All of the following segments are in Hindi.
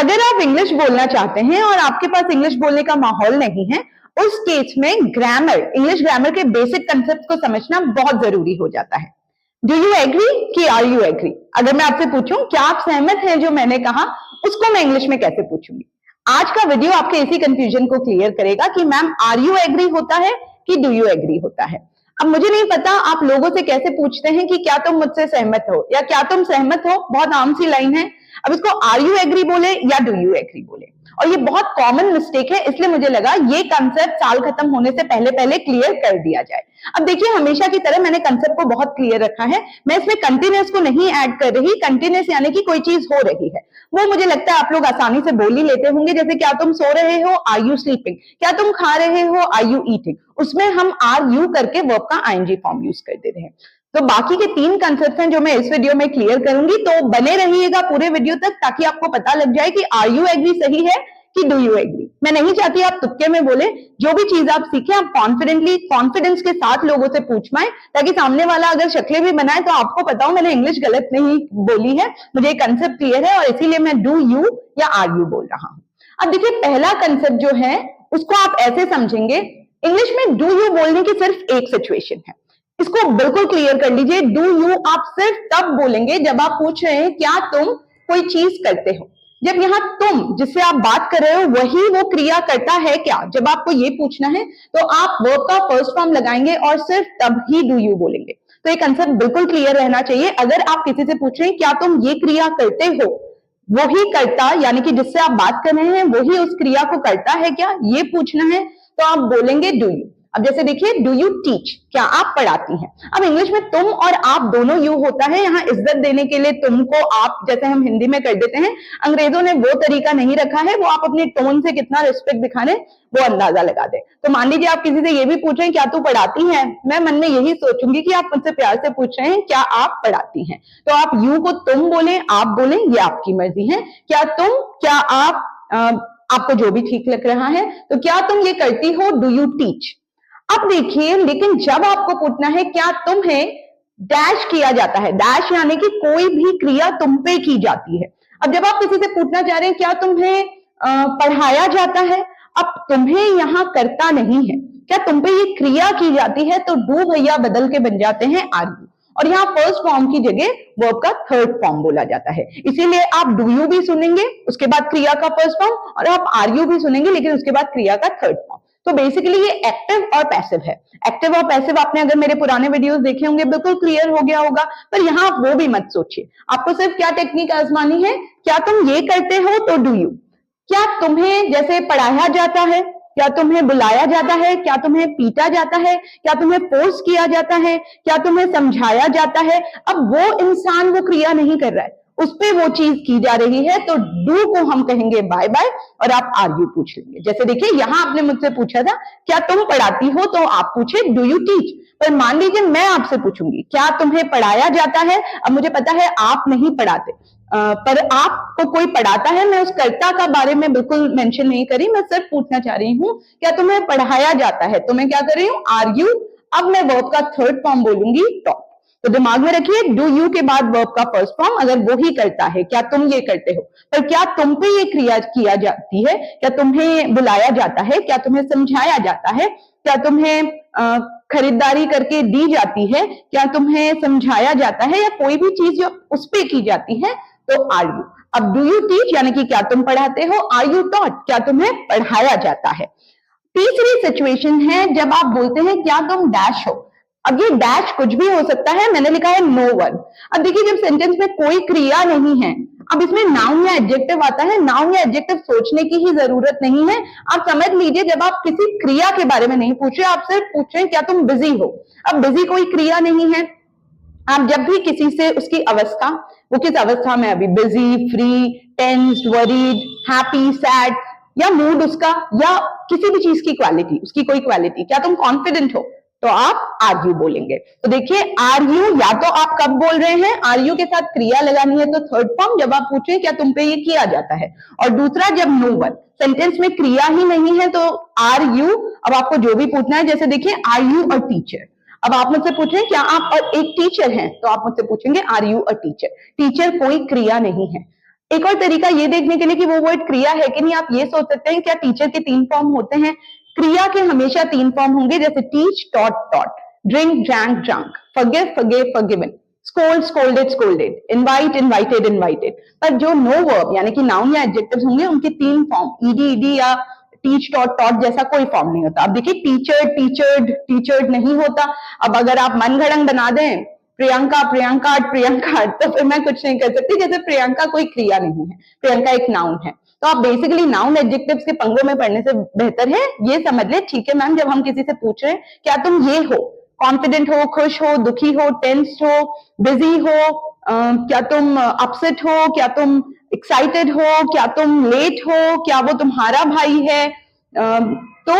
अगर आप इंग्लिश बोलना चाहते हैं और आपके पास इंग्लिश बोलने का माहौल नहीं है, उस केस में ग्रामर, इंग्लिश ग्रामर के बेसिक कंसेप्ट को समझना बहुत जरूरी हो जाता है। डू यू एग्री कि आर यू एग्री? अगर मैं आपसे पूछूं क्या आप सहमत हैं जो मैंने कहा, उसको मैं इंग्लिश में कैसे पूछूंगी? आज का वीडियो आपके इसी कंफ्यूजन को क्लियर करेगा कि मैम आर यू एग्री होता है कि डू यू एग्री होता है। अब मुझे नहीं पता आप लोगों से कैसे पूछते हैं कि क्या तुम मुझसे सहमत हो या क्या तुम सहमत हो, बहुत आम सी लाइन है। अब इसको आर यू एग्री बोले या डू यू एग्री बोले, और ये बहुत कॉमन मिस्टेक है, इसलिए मुझे लगा ये कंसेप्ट साल खत्म होने से पहले पहले क्लियर कर दिया जाए। अब देखिए, हमेशा की तरह मैंने कंसेप्ट को बहुत क्लियर रखा है, मैं इसमें कंटिन्यूअस को नहीं ऐड कर रही। कंटिन्यूअस यानी कि कोई चीज हो रही है, वो मुझे लगता है आप लोग आसानी से बोल ही लेते होंगे। जैसे क्या तुम सो रहे हो, आर यू स्लीपिंग? क्या तुम खा रहे हो, आर यू ईटिंग? उसमें हम आर यू करके वर्ब का आईएनजी फॉर्म यूज कर देते हैं। तो बाकी के 3 कंसेप्ट हैं जो मैं इस वीडियो में क्लियर करूंगी, तो बने रहिएगा पूरे वीडियो तक ताकि आपको पता लग जाए कि आर यू एग्री सही है कि डू यू एग्री। मैं नहीं चाहती आप तुक्के में बोले, जो भी चीज आप सीखें आप कॉन्फिडेंटली, कॉन्फिडेंस के साथ लोगों से पूछ पाए, ताकि सामने वाला अगर शक्लें भी बनाए तो आपको पता हो मैंने इंग्लिश गलत नहीं बोली है, मुझे कंसेप्ट क्लियर है और इसीलिए मैं डू यू या आर यू बोल रहा हूं। अब देखिए, पहला कंसेप्ट जो है उसको आप ऐसे समझेंगे, इंग्लिश में डू यू बोलने की सिर्फ एक सिचुएशन है, इसको बिल्कुल क्लियर कर लीजिए। डू यू आप सिर्फ तब बोलेंगे जब आप पूछ रहे हैं क्या तुम कोई चीज करते हो। जब यहाँ तुम जिससे आप बात कर रहे हो वही वो क्रिया करता है क्या, जब आपको ये पूछना है तो आप वर्ब का फर्स्ट फॉर्म लगाएंगे और सिर्फ तब ही डू यू बोलेंगे। तो ये कंसेप्ट बिल्कुल क्लियर रहना चाहिए। अगर आप किसी से पूछ रहे हैं क्या तुम ये क्रिया करते हो, वही करता यानी कि जिससे आप बात कर रहे हैं वही उस क्रिया को करता है क्या, ये पूछना है तो आप बोलेंगे डू यू। अब जैसे देखिए, डू यू टीच, क्या आप पढ़ाती हैं? अब इंग्लिश में तुम और आप दोनों यू होता है, यहाँ इज्जत देने के लिए तुमको आप जैसे हम हिंदी में कर देते हैं, अंग्रेजों ने वो तरीका नहीं रखा है, वो आप अपने टोन से कितना रिस्पेक्ट दिखा रहे वो अंदाजा लगा दे। तो मान लीजिए आप किसी से ये भी पूछ रहे हैं क्या तू पढ़ाती है, मैं मन में यही सोचूंगी कि आप मुझसे प्यार से पूछ रहे हैं क्या आप पढ़ाती हैं, तो आप यू को तुम बोले, आप बोले, ये आपकी मर्जी है। क्या तुम, क्या आप, आपको जो भी ठीक लग रहा है। तो क्या तुम ये करती हो, डू यू टीच। अब देखिए, लेकिन जब आपको पूछना है क्या तुम्हें डैश किया जाता है, डैश यानी कि कोई भी क्रिया तुम पे की जाती है। अब जब आप किसी से पूछना चाह रहे हैं क्या तुम्हें पढ़ाया जाता है, अब तुम्हें यहाँ करता नहीं है, क्या तुम पे ये क्रिया की जाती है, तो डू भैया बदल के बन जाते हैं आर यू, और यहाँ फर्स्ट फॉर्म की जगह वर्ब का थर्ड फॉर्म बोला जाता है। इसीलिए आप डू यू भी सुनेंगे उसके बाद क्रिया का फर्स्ट फॉर्म, और आप आर यू भी सुनेंगे लेकिन उसके बाद क्रिया का थर्ड फॉर्म। तो बेसिकली ये एक्टिव और पैसिव है। एक्टिव और पैसिव आपने अगर मेरे पुराने वीडियोस देखे होंगे बिल्कुल क्लियर हो गया होगा, पर यहाँ आप वो भी मत सोचिए। आपको सिर्फ क्या टेक्निक आजमानी है, क्या तुम ये करते हो तो डू यू, क्या तुम्हें जैसे पढ़ाया जाता है, क्या तुम्हें बुलाया जाता है, क्या तुम्हें पीटा जाता है, क्या तुम्हें फोर्स किया जाता है, क्या तुम्हें समझाया जाता है। अब वो इंसान वो क्रिया नहीं कर रहा है, उस पे वो चीज की जा रही है, तो डू को हम कहेंगे बाय बाय और आप आर यू पूछ लेंगे। जैसे देखिए, यहां आपने मुझसे पूछा था क्या तुम पढ़ाती हो, तो आप पूछे डू यू टीच। पर मान लीजिए मैं आपसे पूछूंगी क्या तुम्हें पढ़ाया जाता है, अब मुझे पता है आप नहीं पढ़ाते, पर आपको कोई पढ़ाता है, मैं उस कर्ता का बारे में बिल्कुल मेंशन नहीं करी, मैं सिर्फ पूछना चाह रही हूँ क्या तुम्हें पढ़ाया जाता है, तो मैं क्या कर रही हूँ, आर यू। अब मैं वर्ब का थर्ड फॉर्म बोलूंगी टॉप। तो दिमाग में रखिए, डू यू के बाद वर्ब का फर्स्ट फॉर्म अगर वो ही करता है, क्या तुम ये करते हो, पर क्या तुम पे ये क्रिया किया जाती है, क्या तुम्हें बुलाया जाता है, क्या तुम्हें समझाया जाता है, क्या तुम्हें खरीदारी करके दी जाती है, क्या तुम्हें समझाया जाता है, या कोई भी चीज जो उस पे की जाती है, तो आर यू। अब डू यू टीच यानी कि क्या तुम पढ़ाते हो, आर यू टॉट क्या तुम्हें पढ़ाया जाता है। तीसरी सिचुएशन है जब आप बोलते हैं क्या तुम डैश हो। अब ये डैश कुछ भी हो सकता है, मैंने लिखा है नो वन। अब देखिए, जब सेंटेंस में कोई क्रिया नहीं है, अब इसमें नाउन या एडजेक्टिव आता है, नाउन या एडजेक्टिव सोचने की ही जरूरत नहीं है। आप समझ लीजिए जब आप किसी क्रिया के बारे में नहीं पूछ रहे, आप सिर्फ पूछ रहे हैं क्या तुम बिजी हो। अब बिजी कोई क्रिया नहीं है। आप जब भी किसी से उसकी अवस्था, वो किस अवस्था में अभी, busy, free, tensed, worried, happy, sad, या मूड उसका, या किसी भी चीज की क्वालिटी, उसकी कोई क्वालिटी, क्या तुम कॉन्फिडेंट हो, तो आप आर यू बोलेंगे। तो देखिए, आर यू या तो आप कब बोल रहे हैं, आर यू के साथ क्रिया लगानी है तो थर्ड फॉर्म, जब आप पूछे क्या तुम पे ये किया जाता है, और दूसरा जब नो वन, सेंटेंस में क्रिया ही नहीं है तो आर यू। अब आपको जो भी पूछना है, जैसे देखिए आर यू अ टीचर, अब आप मुझसे पूछें क्या आप एक टीचर हैं, तो आप मुझसे पूछेंगे are you a teacher. Teacher कोई क्रिया नहीं है। एक और तरीका ये देखने के लिए कि वो वर्ड क्रिया है कि नहीं, आप ये सोच सकते हैं क्या टीचर के 3 फॉर्म होते हैं? क्रिया के हमेशा 3 फॉर्म होंगे, जैसे teach, taught, taught, drink, drank, drunk, forgive, forgave, forgiven, scold, scolded, scolded, invite, invited, invited. पर जो नो वर्ब यानी कि नाउन या एडजेक्टिव्स होंगे उनके 3 फॉर्म, ईडी, ईडी या टीच, टॉट, टॉट जैसा कोई फॉर्म नहीं होता। अब देखिए टीचर, टीचर्ड, टीचर्ड नहीं होता। अब अगर आप मनगढ़ंत बना दें प्रियंका, प्रियंका, प्रियंका, तो फिर मैं कुछ नहीं कर सकती, जैसे प्रियंका कोई क्रिया नहीं है, प्रियंका एक नाउन है। तो आप बेसिकली नाउन एडजेक्टिव्स के पंगों में पढ़ने से बेहतर है ये समझ ले, ठीक है मैम, जब हम किसी से पूछ रहे हैं क्या तुम ये हो, कॉन्फिडेंट हो, खुश हो, दुखी हो, टेंस्ड हो, बिजी हो, क्या तुम अपसेट हो, क्या तुम एक्साइटेड हो, क्या तुम लेट हो, क्या वो तुम्हारा भाई है, तो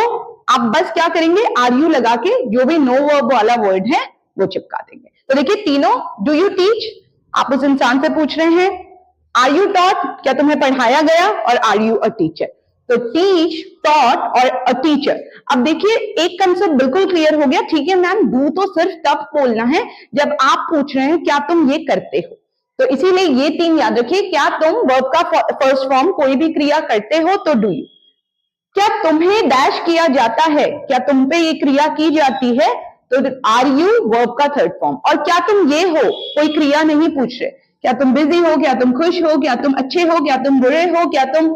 आप बस क्या करेंगे, आर यू लगा के जो भी नो वर्ब वाला वर्ड है वो चिपका देंगे। तो देखिए तीनों, डू यू टीच, आप उस इंसान से पूछ रहे हैं, आर यू टॉट, क्या तुम्हें पढ़ाया गया, और आर यू अ टीचर। तो टीच, टॉट और अ टीचर। अब देखिए एक कंसेप्ट बिल्कुल क्लियर हो गया, ठीक है मैम, डू तो सिर्फ तब बोलना है जब आप पूछ रहे हैं क्या तुम ये करते हो, तो इसीलिए ये 3 याद रखिए, क्या तुम वर्ब का फर्स्ट फॉर्म कोई भी क्रिया करते हो तो डू यू, क्या तुम्हें डैश किया जाता है, क्या तुम पे ये क्रिया की जाती है, तो आर यू वर्ब का थर्ड फॉर्म। और क्या तुम ये हो, कोई क्रिया नहीं पूछ रहे, क्या तुम बिजी हो, क्या तुम खुश हो, क्या तुम अच्छे हो, क्या तुम बुरे हो, क्या तुम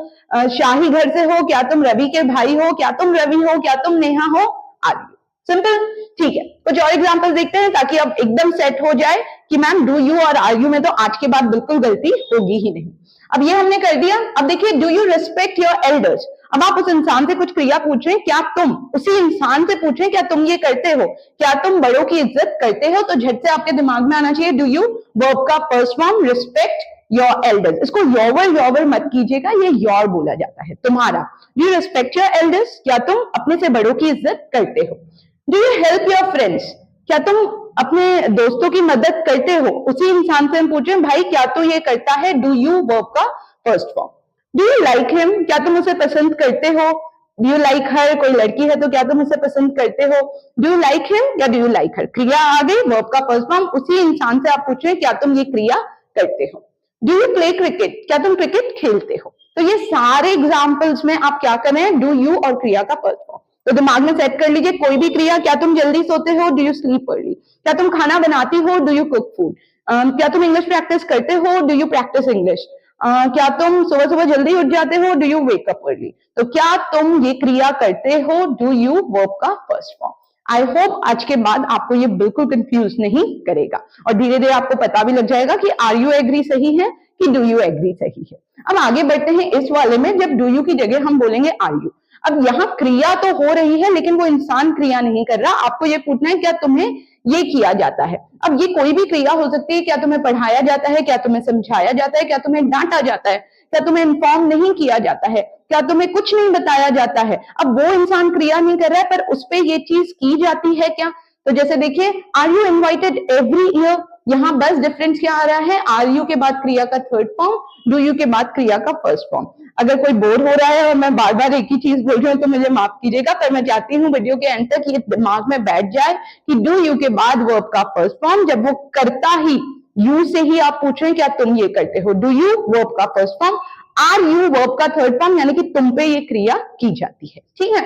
शाही घर से हो, क्या तुम रवि के भाई हो, क्या तुम रवि हो, क्या तुम नेहा हो, आर यू। सिंपल, ठीक है। कुछ और एग्जांपल देखते हैं ताकि अब एकदम सेट हो जाए कि मैम डू यू और आर यू में तो आज के बाद बिल्कुल गलती होगी ही नहीं। अब ये हमने कर दिया। अब देखिए, do you respect your elders. अब आप उस इंसान से कुछ क्रिया पूछ रहे हैं, क्या तुम उसी इंसान से पूछ रहे हैं क्या तुम ये करते हो, क्या तुम बड़ों की इज्जत करते हो, तो झट से आपके दिमाग में आना चाहिए डू यू वर्ब का first form respect your elders. इसको योवर मत कीजिएगा, ये योर बोला जाता है, तुम्हारा। Do you respect your elders, क्या तुम अपने से बड़ों की इज्जत करते हो। Do you help your friends, क्या तुम अपने दोस्तों की मदद करते हो, उसी इंसान से हम पूछे भाई क्या तू ये करता है, डू यू वर्ब का first form. Do you like him, क्या तुम उसे पसंद करते हो, डू यू लाइक हर, कोई लड़की है तो क्या तुम उसे पसंद करते हो, डू यू लाइक हिम या डू यू लाइक हर, क्रिया आ गई वर्ब का फर्स्ट फॉर्म, उसी इंसान से आप पूछ रहे हैं क्या तुम ये क्रिया करते हो। डू यू प्ले क्रिकेट, क्या तुम क्रिकेट खेलते हो। तो ये सारे एग्जाम्पल्स में आप क्या करें, डू यू और क्रिया का फर्स्ट फॉर्म। तो दिमाग में सेट कर लीजिए, कोई भी क्रिया, क्या तुम जल्दी सोते हो, डू यू स्लीप अर्ली, क्या तुम खाना बनाती हो, डू यू कुक फूड, क्या तुम इंग्लिश प्रैक्टिस करते हो, डू यू प्रैक्टिस इंग्लिश, क्या तुम सुबह सुबह जल्दी उठ जाते हो, do you wake up early. तो क्या तुम ये क्रिया करते हो, डू यू वर्ब का फर्स्ट फॉर्म। आई होप आज के बाद आपको ये बिल्कुल कंफ्यूज नहीं करेगा और धीरे धीरे आपको पता भी लग जाएगा कि आर यू एग्री सही है कि डू यू एग्री सही है। अब आगे बढ़ते हैं इस वाले में, जब डू यू की जगह हम बोलेंगे आर यू। अब यहाँ क्रिया तो हो रही है लेकिन वो इंसान क्रिया नहीं कर रहा, आपको ये पूछना है क्या तुम्हें ये किया जाता है। अब ये कोई भी क्रिया हो सकती है, क्या तुम्हें पढ़ाया जाता है, क्या तुम्हें समझाया जाता है, क्या तुम्हें डांटा जाता है, क्या तुम्हें इन्फॉर्म नहीं किया जाता है, क्या तुम्हें कुछ नहीं बताया जाता है। अब वो इंसान क्रिया नहीं कर रहा है पर उस पर ये चीज की जाती है क्या। तो जैसे देखिए, are you invited every year, यहाँ बस डिफरेंस क्या आ रहा है, आर यू के बाद क्रिया का थर्ड फॉर्म, डू यू के बाद क्रिया का फर्स्ट फॉर्म। अगर कोई बोर हो रहा है और मैं बार बार एक ही चीज बोल रही हूँ तो मुझे माफ कीजिएगा, पर मैं चाहती हूँ वीडियो के एंड तक ये दिमाग में बैठ जाए कि डू यू के बाद वर्ब का फर्स्ट फॉर्म, जब वो करता ही यू से ही आप पूछ रहे हैं क्या तुम ये करते हो, डू यू वर्ब का first form, are you verb का थर्ड फॉर्म, यानी कि तुम पे ये क्रिया की जाती है। ठीक है,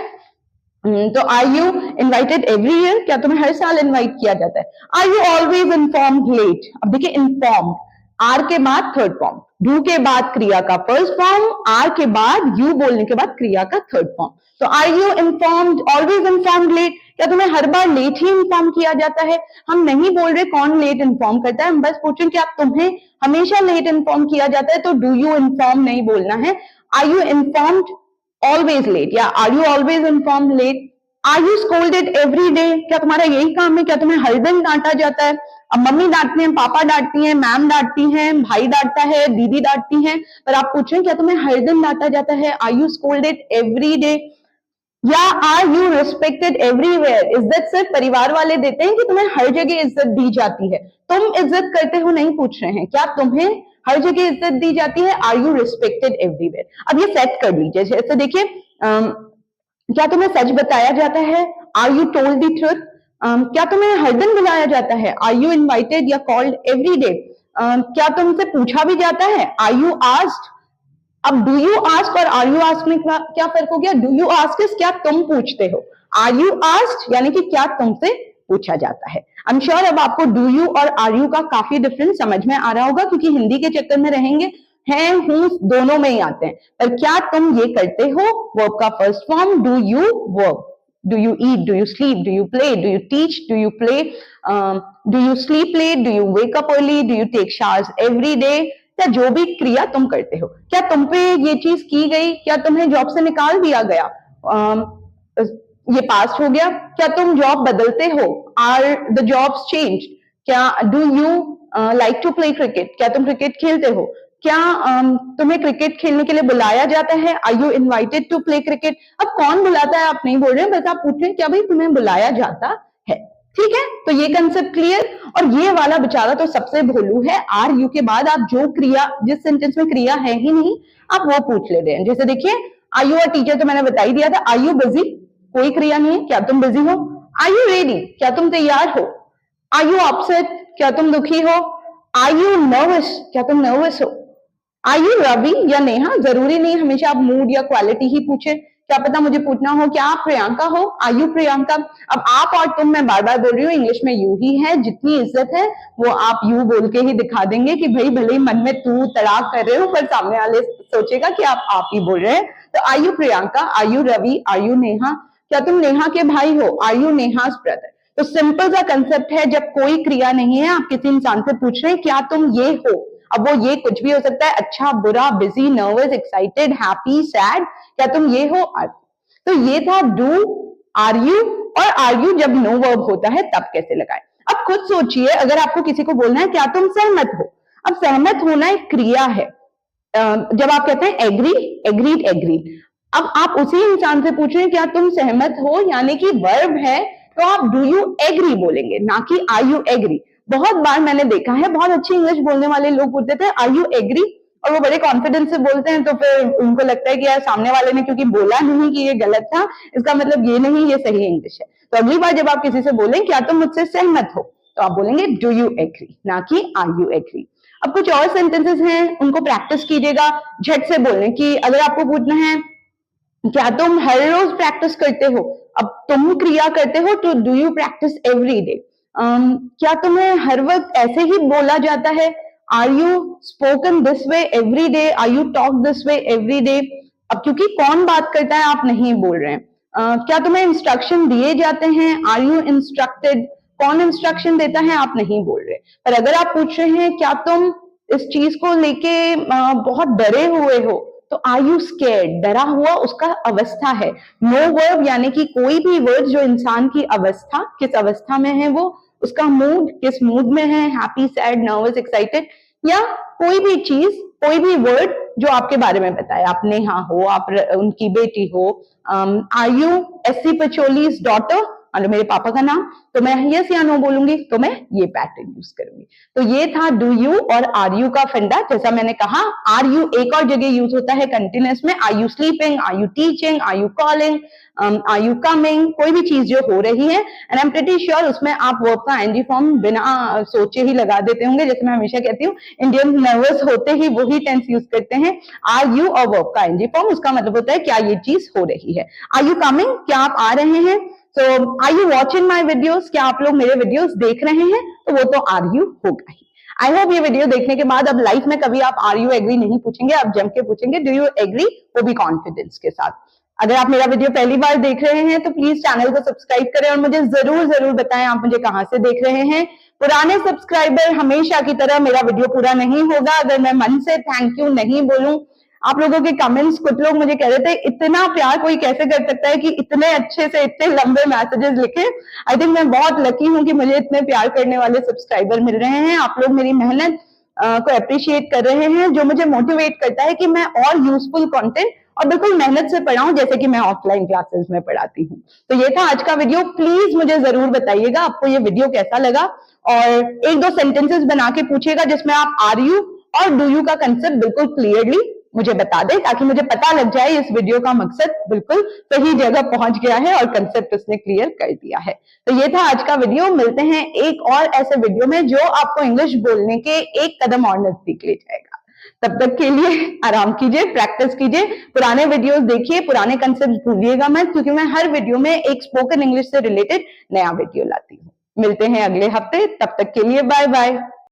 तो are you invited every year, क्या तुम्हें हर साल इन्वाइट किया जाता है। Are you always informed late. अब देखिए इन्फॉर्म्ड, आर के बाद थर्ड फॉर्म, डू के बाद क्रिया का फर्स्ट फॉर्म, आर के बाद यू बोलने के बाद क्रिया का थर्ड फॉर्म। तो are you informed, always informed late, क्या तुम्हें हर बार लेट ही इन्फॉर्म किया जाता है। हम नहीं बोल रहे कौन लेट इन्फॉर्म करता है, हम बस पूछ रहे क्या तुम्हें हमेशा लेट इन्फॉर्म किया जाता है, तो डू यू इन्फॉर्म नहीं बोलना है। Are you informed always late या are you always inform late. Are you scolded every day, क्या तुम्हारा यही काम है, क्या तुम्हें हर दिन डांटा जाता है। अब मम्मी डांटती हैं, पापा डांटती हैं, मैम डांटती हैं, भाई डांटता है, दीदी डांटती हैं, पर आप पूछें क्या तुम्हें हर दिन डांटा जाता है। Are you scolded every day या आर यू रिस्पेक्टेड एवरीवेयर। इज्जत सिर्फ परिवार वाले देते हैं कि तुम्हें हर जगह इज्जत दी जाती है, तुम इज्जत करते हो नहीं पूछ रहे हैं, क्या तुम्हें हर जगह इज्जत दी जाती है। Are you respected everywhere. अब ये सेट कर लीजिए, जैसे देखिए क्या तुम्हें सच बताया जाता है, are you told the truth. क्या तुम्हें हर दिन बुलाया जाता है, आर यू इन्वाइटेड या कॉल्ड एवरी डे। क्या तुमसे पूछा भी जाता है? Are you asked? अब डू यू आस्क और आर यू आस्क में क्या फर्क हो गया? डू यू आस्क इज क्या तुम पूछते हो, आर यू आस्क्ड यानी कि क्या तुमसे पूछा जाता है। आई एम श्योर अब आपको डू यू और आर यू का काफी डिफरेंस समझ में आ रहा होगा, क्योंकि हिंदी के चक्कर में रहेंगे हैं हूं दोनों में ही आते हैं। पर क्या तुम ये करते हो, वर्ब का first form do you verb. Do you eat? Do you sleep? Do you play? Do you teach? Do you play? Do you sleep late? Do you wake up early? Do you take showers every day? या जो भी क्रिया तुम करते हो, क्या तुम पे ये चीज की गई? क्या तुम्हें जॉब से निकाल दिया गया? ये पास्ट हो गया। क्या तुम जॉब बदलते हो? Are the jobs change? क्या do you like to play cricket? क्या तुम क्रिकेट खेलते हो? क्या तुम्हें क्रिकेट खेलने के लिए बुलाया जाता है? Are you invited to play cricket? अब कौन बुलाता है आप नहीं बोल रहे हैं, बस आप पूछ रहे हैं क्या भाई तुम्हें बुलाया जाता है। ठीक है, तो ये कंसेप्ट क्लियर। और ये वाला बेचारा तो सबसे भोलू है, आर यू के बाद आप जो क्रिया, जिस सेंटेंस में क्रिया है ही नहीं, आप वो पूछ ले रहे हैं। जैसे देखिए, आर यू अ टीचर, तो मैंने बता ही दिया था। Are you busy? कोई क्रिया नहीं है, क्या तुम बिजी हो? Are you ready? क्या तुम तैयार हो? Are you upset? क्या तुम दुखी हो? Are you nervous? क्या तुम नर्वस हो? आर यू रवि या नेहा? जरूरी नहीं हमेशा आप मूड या क्वालिटी ही पूछे, क्या पता मुझे पूछना हो क्या आप प्रियंका हो? Are you Priyanka? अब आप और तुम मैं बार बार बोल रही हूँ, इंग्लिश में यू ही है, जितनी इज्जत है वो आप यू बोल के ही दिखा देंगे कि भाई भले ही मन में तू तड़ाक कर रहे हो, पर सामने वाले सोचेगा कि आप ही बोल रहे हैं। तो are you Priyanka? Are you Ravi? Are you Neha? क्या तुम नेहा के भाई हो? Are you Neha's brother? तो सिंपल सा कंसेप्ट है, जब कोई क्रिया नहीं है, आप किसी इंसान से पूछ रहे हैं क्या तुम ये हो। अब वो ये कुछ भी हो सकता है, अच्छा, बुरा, busy, nervous, excited, happy, sad, क्या तुम ये हो? तो ये था डू, आर यू, और आर यू जब नो वर्ब होता है तब कैसे लगाए। अब खुद सोचिए, अगर आपको किसी को बोलना है क्या तुम सहमत हो, अब सहमत होना एक क्रिया है। जब आप कहते हैं एग्री, एग्रीड, एग्रीड, अब आप उसी इंसान से पूछ रहे हैं क्या तुम सहमत हो, यानी कि वर्ब है, तो आप डू यू एग्री बोलेंगे, ना कि आर यू एग्री। बहुत बार मैंने देखा है, बहुत अच्छी इंग्लिश बोलने वाले लोग बोलते थे आर यू एग्री, और वो बड़े कॉन्फिडेंस से बोलते हैं, तो फिर उनको लगता है कि यार सामने वाले ने क्योंकि बोला नहीं कि ये गलत था, इसका मतलब ये नहीं ये सही इंग्लिश है। तो अगली बार जब आप किसी से बोलें क्या तुम मुझसे सहमत हो, तो आप बोलेंगे डू यू एग्री, ना कि आर यू एग्री। अब कुछ और सेंटेंसेस हैं, उनको प्रैक्टिस कीजिएगा झट से बोलने की। अगर आपको पूछना है क्या तुम हर रोज प्रैक्टिस करते हो, अब तुम क्रिया करते हो, तो do you practise every day. क्या तुम्हें हर वक्त ऐसे ही बोला जाता है, are you spoken this way every day, are you talk this way every day. अब क्योंकि कौन बात करता है आप नहीं बोल रहे हैं। क्या तुम्हें इंस्ट्रक्शन दिए जाते हैं, आर यू इंस्ट्रक्टेड, कौन इंस्ट्रक्शन देता है आप नहीं बोल रहे। पर अगर आप पूछ रहे हैं क्या तुम इस चीज को लेके बहुत डरे हुए हो, तो आर यू स्केर्ड, डरा हुआ उसका अवस्था है। नो वर्ब यानी कि कोई भी वर्ड जो इंसान की अवस्था, किस अवस्था में है वो, उसका मूड, किस मूड में है, हैप्पी, सैड, नर्वस, एक्साइटेड, या कोई भी चीज, कोई भी वर्ड जो आपके बारे में बताए, आप नेहा हो, आप उनकी बेटी हो, आर यू एस.सी. पचोली's डॉटर, और मेरे पापा का नाम, तो मैं यस या नो बोलूंगी, तो मैं ये पैटर्न यूज करूंगी। तो ये था डू यू और आर यू का फंडा। जैसा मैंने कहा, आर यू एक और जगह यूज होता है कंटिन्यूअस में, are you sleeping, are you teaching, are you calling, are you coming, कोई भी चीज जो हो रही है, and I am pretty sure उसमें आप वर्ब का एनजी फॉर्म बिना सोचे ही लगा देते होंगे। जैसे मैं हमेशा कहती हूँ, इंडियन नर्वस होते ही वही टेंस यूज करते हैं, आर यू और वर्ब का एनजी फॉर्म, उसका मतलब होता है क्या ये चीज हो रही है। आर यू कमिंग, क्या आप आ रहे हैं। So, are you watching my videos? क्या आप लोग मेरे वीडियोस देख रहे हैं, तो वो तो आर यू होगा ही। आई होप ये वीडियो देखने के बाद अब लाइफ में कभी आप आर यू एग्री नहीं पूछेंगे, आप जम के पूछेंगे डू यू एग्री, वो भी कॉन्फिडेंस के साथ। अगर आप मेरा वीडियो पहली बार देख रहे हैं तो प्लीज चैनल को सब्सक्राइब करें और मुझे जरूर बताएं आप मुझे कहां से देख रहे हैं। पुराने सब्सक्राइबर, हमेशा की तरह मेरा वीडियो पूरा नहीं होगा अगर मैं मन से थैंक यू नहीं बोलूं। आप लोगों के कमेंट्स, कुछ लोग मुझे कह रहे थे इतना प्यार कोई कैसे कर सकता है कि इतने अच्छे से इतने लंबे मैसेजेस लिखे। आई थिंक मैं बहुत लकी हूं कि मुझे इतने प्यार करने वाले सब्सक्राइबर मिल रहे हैं। आप लोग मेरी मेहनत को अप्रिशिएट कर रहे हैं, जो मुझे मोटिवेट करता है कि मैं और यूजफुल कंटेंट और बिल्कुल मेहनत से पढ़ाऊं, जैसे कि मैं ऑफलाइन क्लासेस में पढ़ाती हूँ। तो ये था आज का वीडियो। प्लीज मुझे जरूर बताइएगा आपको ये वीडियो कैसा लगा, और एक दो सेंटेंसेस बना के पूछिएगा जिसमें आप आर यू और डू यू का कंसेप्ट बिल्कुल क्लियरली मुझे बता दे, ताकि मुझे पता लग जाए इस वीडियो का मकसद बिल्कुल सही जगह पहुंच गया है और कंसेप्ट उसने क्लियर कर दिया है। तो ये था आज का वीडियो। मिलते हैं एक और ऐसे वीडियो में जो आपको इंग्लिश बोलने के एक कदम और नजदीक ले जाएगा। तब तक के लिए आराम कीजिए, प्रैक्टिस कीजिए, पुराने वीडियोस देखिए, पुराने कंसेप्ट भूलिएगा मत, क्योंकि मैं हर वीडियो में एक स्पोकन इंग्लिश से रिलेटेड नया वीडियो लाती हूँ। मिलते हैं अगले हफ्ते, तब तक के लिए बाय बाय।